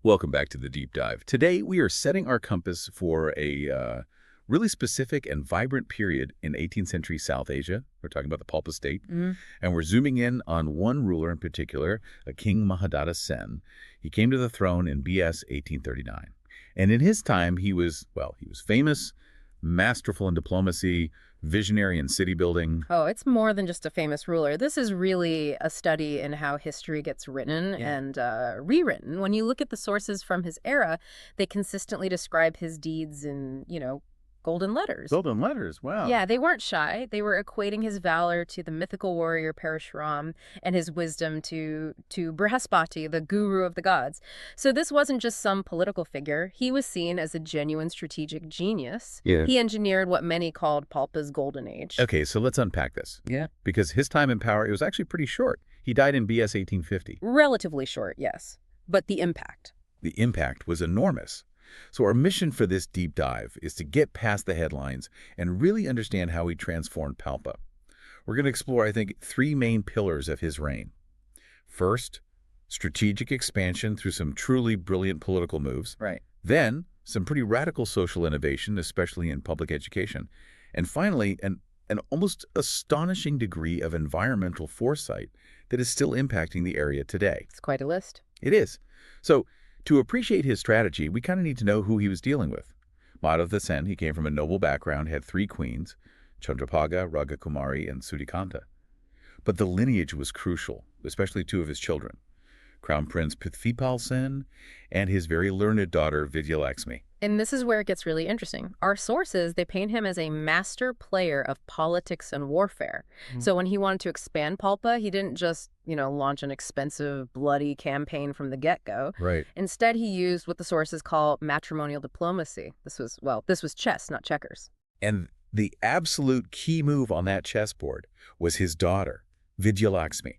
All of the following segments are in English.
Welcome back to the deep dive. Today, we are setting our compass for a really specific and vibrant period in 18th century South Asia. We're talking about the Palpa State. And we're zooming in on one ruler in particular, a King Mahadatta Sen. He came to the throne in BS 1839. And in his time, he was famous, masterful in diplomacy, visionary in city building. Oh, it's more than just a famous ruler. This is really a study in how history gets written and rewritten. When you look at the sources from his era, they consistently describe his deeds in, golden letters. Golden letters, wow. Yeah, they weren't shy. They were equating his valor to the mythical warrior Parashuram and his wisdom to Brihaspati, the guru of the gods. So this wasn't just some political figure. He was seen as a genuine strategic genius. Yeah. He engineered what many called Palpa's golden age. Okay, so let's unpack this. Yeah. Because his time in power, it was actually pretty short. He died in BS 1850. Relatively short, yes. But the impact. The impact was enormous. So our mission for this deep dive is to get past the headlines and really understand how he transformed Palpa. We're going to explore, I think, three main pillars of his reign. First, strategic expansion through some truly brilliant political moves. Right. Then, some pretty radical social innovation, especially in public education. And finally, an almost astonishing degree of environmental foresight that is still impacting the area today. It's quite a list. It is. So, to appreciate his strategy, we kind of need to know who he was dealing with. Mahadatta Sen, he came from a noble background, had three queens, Chandrabhaga, Ragakumari, and Suryakanta. But the lineage was crucial, especially two of his children, Crown Prince Prithvipal Sen and his very learned daughter, Vidyalaxmi. And this is where it gets really interesting. Our sources, they paint him as a master player of politics and warfare. So when he wanted to expand Palpa, he didn't just, launch an expensive, bloody campaign from the get-go. Right. Instead, he used what the sources call matrimonial diplomacy. This was chess, not checkers. And the absolute key move on that chessboard was his daughter, Vidyalaxmi.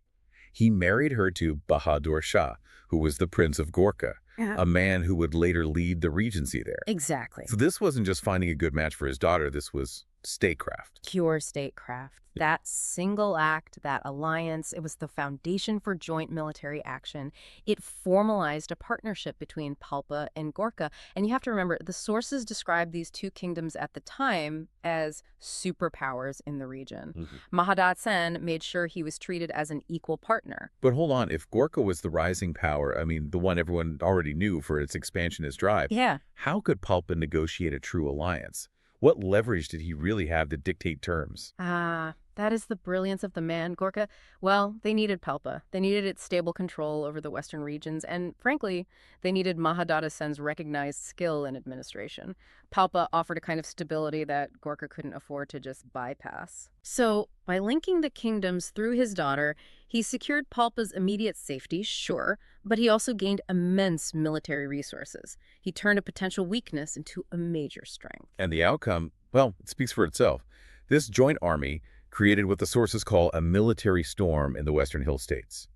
He married her to Bahadur Shah, who was the Prince of Gorkha, a man who would later lead the regency there. Exactly. So this wasn't just finding a good match for his daughter, this was statecraft. Pure statecraft. That single act, that alliance, it was the foundation for joint military action. It formalized a partnership between Palpa and Gorkha. And you have to remember, the sources describe these two kingdoms at the time as superpowers in the region. Mahadatta Sen made sure he was treated as an equal partner. But hold on, if Gorkha was the rising power, the one everyone already knew for its expansionist drive, how could Palpa negotiate a true alliance? What leverage did he really have to dictate terms? That is the brilliance of the man, Gorkha. Well, they needed Palpa. They needed its stable control over the western regions, and frankly, they needed Mahadatta Sen's recognized skill in administration. Palpa offered a kind of stability that Gorkha couldn't afford to just bypass. So, by linking the kingdoms through his daughter, he secured Palpa's immediate safety, sure, but he also gained immense military resources. He turned a potential weakness into a major strength. And the outcome, well, it speaks for itself. This joint army created what the sources call a military storm in the Western Hill States.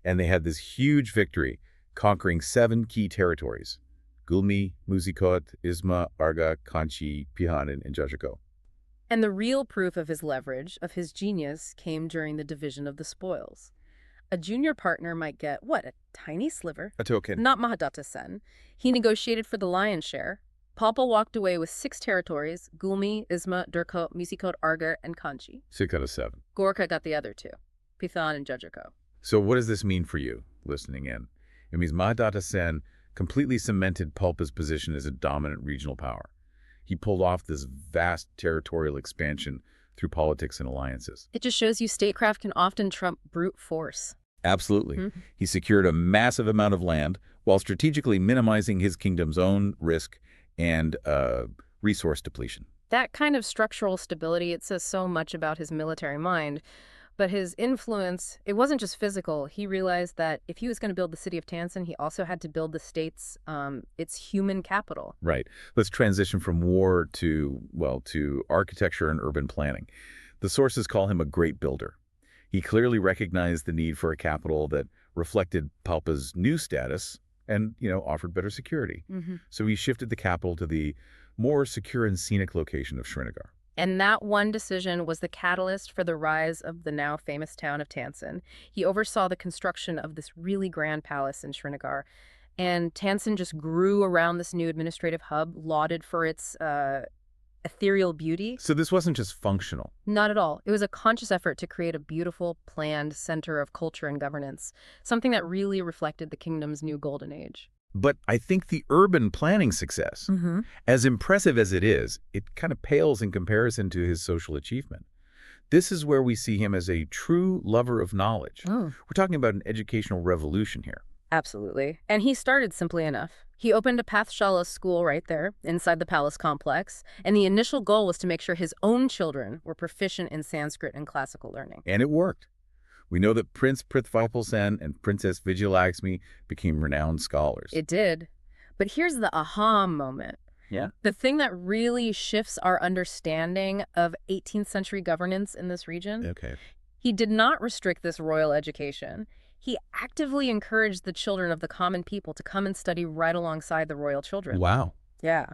And they had this huge victory, conquering 7 key territories: Gulmi, Musikot, Isma, Arga, Kanchi, Pihanan, and Jajako. And the real proof of his leverage, of his genius, came during the division of the spoils. A junior partner might get, a tiny sliver? A token. Not Mahadatta Sen. He negotiated for the lion's share. Palpa walked away with 6 territories: Gulmi, Isma, Durko, Musikot, Argar, and Kanchi. 6 out of 7. Gorkha got the other 2, Pithan and Jajako. So what does this mean for you, listening in? It means Mahadatta Sen completely cemented Palpa's position as a dominant regional power. He pulled off this vast territorial expansion through politics and alliances. It just shows you statecraft can often trump brute force. Absolutely. He secured a massive amount of land while strategically minimizing his kingdom's own risk and resource depletion. That kind of structural stability, it says so much about his military mind. But his influence, it wasn't just physical. He realized that if he was going to build the city of Tansen, he also had to build the state's, its human capital. Right. Let's transition from war to architecture and urban planning. The sources call him a great builder. He clearly recognized the need for a capital that reflected Palpa's new status and, offered better security. So he shifted the capital to the more secure and scenic location of Srinagar. And that one decision was the catalyst for the rise of the now famous town of Tansen. He oversaw the construction of this really grand palace in Srinagar. And Tansen just grew around this new administrative hub, lauded for its ethereal beauty. So this wasn't just functional. Not at all. It was a conscious effort to create a beautiful, planned center of culture and governance, something that really reflected the kingdom's new golden age. But I think the urban planning success, as impressive as it is, it kind of pales in comparison to his social achievement. This is where we see him as a true lover of knowledge. We're talking about an educational revolution here. Absolutely. And he started simply enough. He opened a Pathshala school right there inside the palace complex, and the initial goal was to make sure his own children were proficient in Sanskrit and classical learning. And it worked. We know that Prince Prithvipal Sen and Princess Vidyalaxmi became renowned scholars. It did. But here's the aha moment. Yeah? The thing that really shifts our understanding of 18th century governance in this region. Okay. He did not restrict this royal education. He actively encouraged the children of the common people to come and study right alongside the royal children. Wow. Yeah.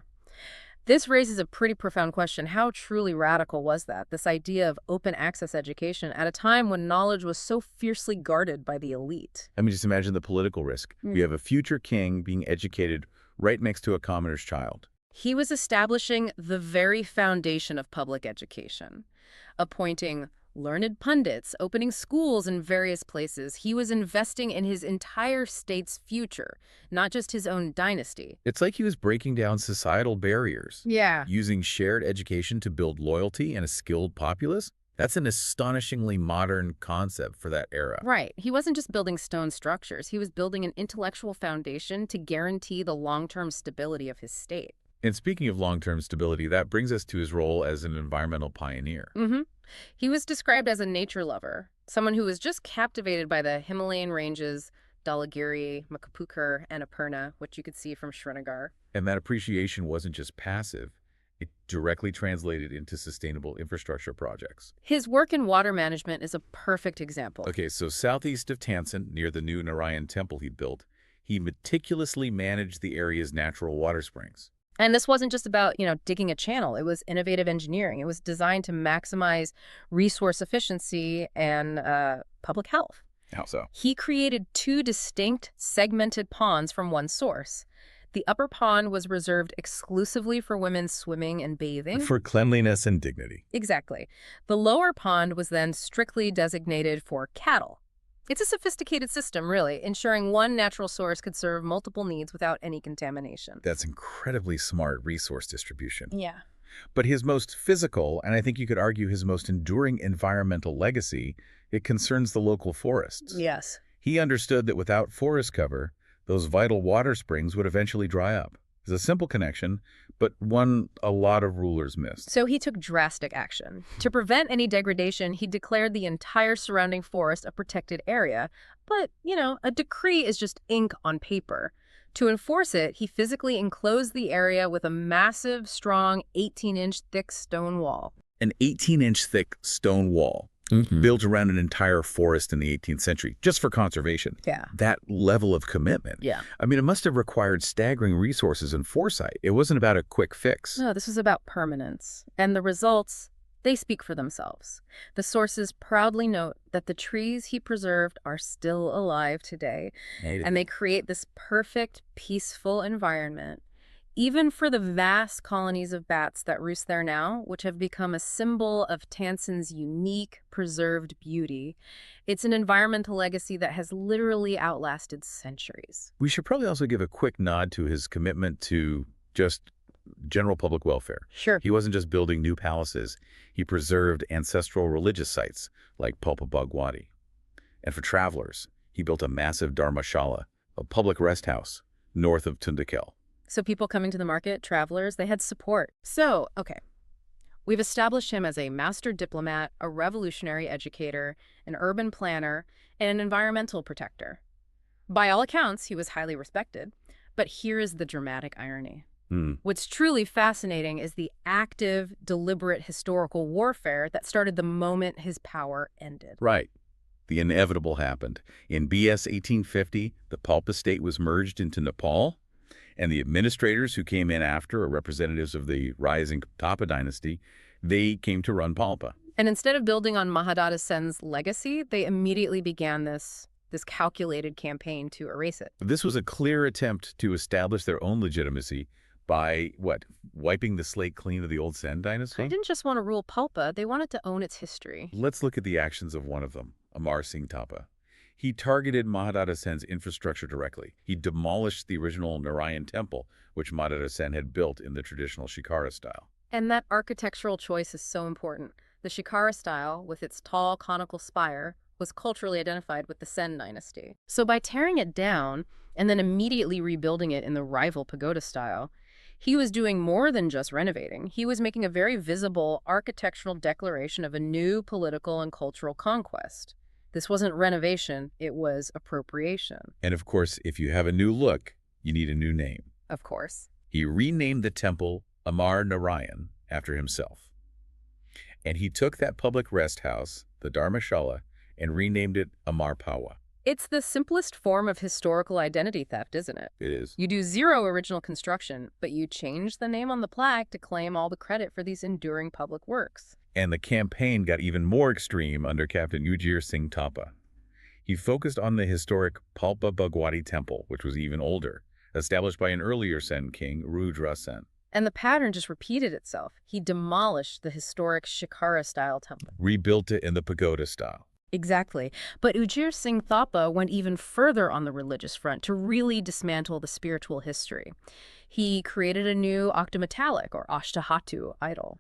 This raises a pretty profound question. How truly radical was that, this idea of open access education at a time when knowledge was so fiercely guarded by the elite? I mean, just imagine the political risk. We have a future king being educated right next to a commoner's child. He was establishing the very foundation of public education, appointing learned pundits, opening schools in various places. He was investing in his entire state's future, not just his own dynasty. It's like he was breaking down societal barriers. Yeah. Using shared education to build loyalty and a skilled populace. That's an astonishingly modern concept for that era. Right. He wasn't just building stone structures. He was building an intellectual foundation to guarantee the long-term stability of his state. And speaking of long-term stability, that brings us to his role as an environmental pioneer. He was described as a nature lover, someone who was just captivated by the Himalayan ranges, Dhalagiri, Makapukar, and Apurna, which you could see from Srinagar. And that appreciation wasn't just passive. It directly translated into sustainable infrastructure projects. His work in water management is a perfect example. Okay, so southeast of Tansen, near the new Narayan temple he built, he meticulously managed the area's natural water springs. And this wasn't just about, digging a channel. It was innovative engineering. It was designed to maximize resource efficiency and public health. How so? He created two distinct segmented ponds from one source. The upper pond was reserved exclusively for women swimming and bathing. For cleanliness and dignity. Exactly. The lower pond was then strictly designated for cattle. It's a sophisticated system, really, ensuring one natural source could serve multiple needs without any contamination. That's incredibly smart resource distribution. Yeah. But his most physical, and I think you could argue his most enduring environmental legacy, it concerns the local forests. Yes. He understood that without forest cover, those vital water springs would eventually dry up. It's a simple connection, but one a lot of rulers missed. So he took drastic action. To prevent any degradation, he declared the entire surrounding forest a protected area. But, a decree is just ink on paper. To enforce it, he physically enclosed the area with a massive, strong, 18-inch thick stone wall. An 18-inch thick stone wall. Built around an entire forest in the 18th century, just for conservation. Yeah. That level of commitment. Yeah. I mean, it must have required staggering resources and foresight. It wasn't about a quick fix. No, this was about permanence. And the results, they speak for themselves. The sources proudly note that the trees he preserved are still alive today. And they create this perfect, peaceful environment, even for the vast colonies of bats that roost there now, which have become a symbol of Tansen's unique, preserved beauty. It's an environmental legacy that has literally outlasted centuries. We should probably also give a quick nod to his commitment to just general public welfare. Sure. He wasn't just building new palaces. He preserved ancestral religious sites like Palpa State. And for travelers, he built a massive dharmashala, a public rest house, north of Tundikel. So people coming to the market, travelers, they had support. So, okay, we've established him as a master diplomat, a revolutionary educator, an urban planner, and an environmental protector. By all accounts, he was highly respected. But here is the dramatic irony. What's truly fascinating is the active, deliberate historical warfare that started the moment his power ended. Right. The inevitable happened. In BS 1850, the Palpa State was merged into Nepal, and the administrators who came in after are representatives of the rising Tapa dynasty. They came to run Palpa. And instead of building on Mahadatta Sen's legacy, they immediately began this this calculated campaign to erase it. This was a clear attempt to establish their own legitimacy by, what, wiping the slate clean of the old Sen dynasty? They didn't just want to rule Palpa, they wanted to own its history. Let's look at the actions of one of them, Amar Singh Thapa. He targeted Mahadatta Sen's infrastructure directly. He demolished the original Narayan temple, which Mahadatta Sen had built in the traditional Shikara style. And that architectural choice is so important. The Shikara style, with its tall, conical spire, was culturally identified with the Sen dynasty. So by tearing it down and then immediately rebuilding it in the rival pagoda style, he was doing more than just renovating. He was making a very visible architectural declaration of a new political and cultural conquest. This wasn't renovation, it was appropriation. And of course, if you have a new look, you need a new name. Of course. He renamed the temple Amar Narayan after himself. And he took that public rest house, the Dharmashala, and renamed it Amar Pawa. It's the simplest form of historical identity theft, isn't it? It is. You do zero original construction, but you change the name on the plaque to claim all the credit for these enduring public works. And the campaign got even more extreme under Captain Ujir Singh Thapa. He focused on the historic Palpa Bhagwati temple, which was even older, established by an earlier Sen king, Rudra Sen. And the pattern just repeated itself. He demolished the historic Shikara-style temple. Rebuilt it in the pagoda style. Exactly. But Ujir Singh Thapa went even further on the religious front to really dismantle the spiritual history. He created a new octametallic, or Ashtahatu, idol.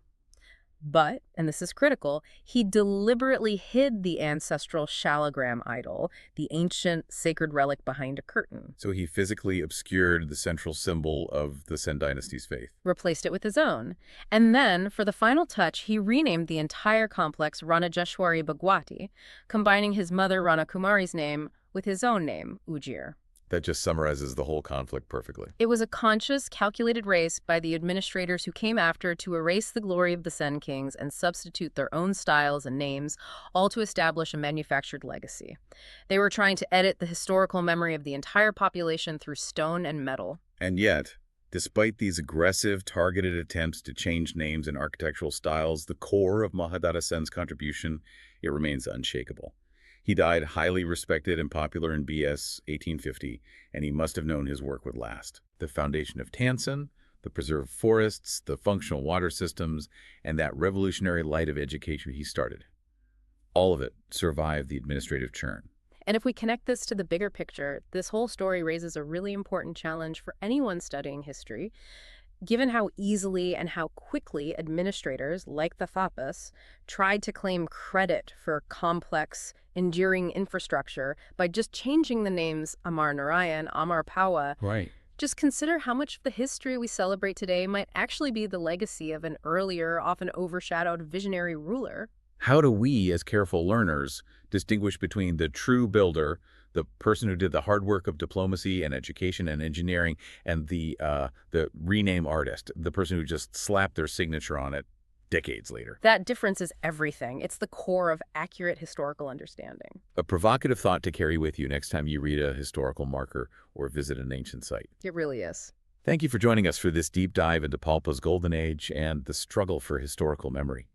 But, and this is critical, he deliberately hid the ancestral Shalagram idol, the ancient sacred relic behind a curtain. So he physically obscured the central symbol of the Sen dynasty's faith. Replaced it with his own. And then, for the final touch, he renamed the entire complex Ranajeshwari Bhagwati, combining his mother Ranakumari's name with his own name, Ujir. That just summarizes the whole conflict perfectly. It was a conscious, calculated race by the administrators who came after to erase the glory of the Sen kings and substitute their own styles and names, all to establish a manufactured legacy. They were trying to edit the historical memory of the entire population through stone and metal. And yet, despite these aggressive, targeted attempts to change names and architectural styles, the core of Mahadatta Sen's contribution, it remains unshakable. He died highly respected and popular in BS 1850, and he must have known his work would last. The foundation of Tansen, the preserved forests, the functional water systems, and that revolutionary light of education he started. All of it survived the administrative churn. And if we connect this to the bigger picture, this whole story raises a really important challenge for anyone studying history. Given how easily and how quickly administrators, like the Thapas, tried to claim credit for complex, enduring infrastructure by just changing the names Amar Narayan, Amar Pawa, Right. just consider how much of the history we celebrate today might actually be the legacy of an earlier, often overshadowed visionary ruler. How do we, as careful learners, distinguish between the true builder, the person who did the hard work of diplomacy and education and engineering, and the rename artist, the person who just slapped their signature on it decades later? That difference is everything. It's the core of accurate historical understanding. A provocative thought to carry with you next time you read a historical marker or visit an ancient site. It really is. Thank you for joining us for this deep dive into Palpa's golden age and the struggle for historical memory.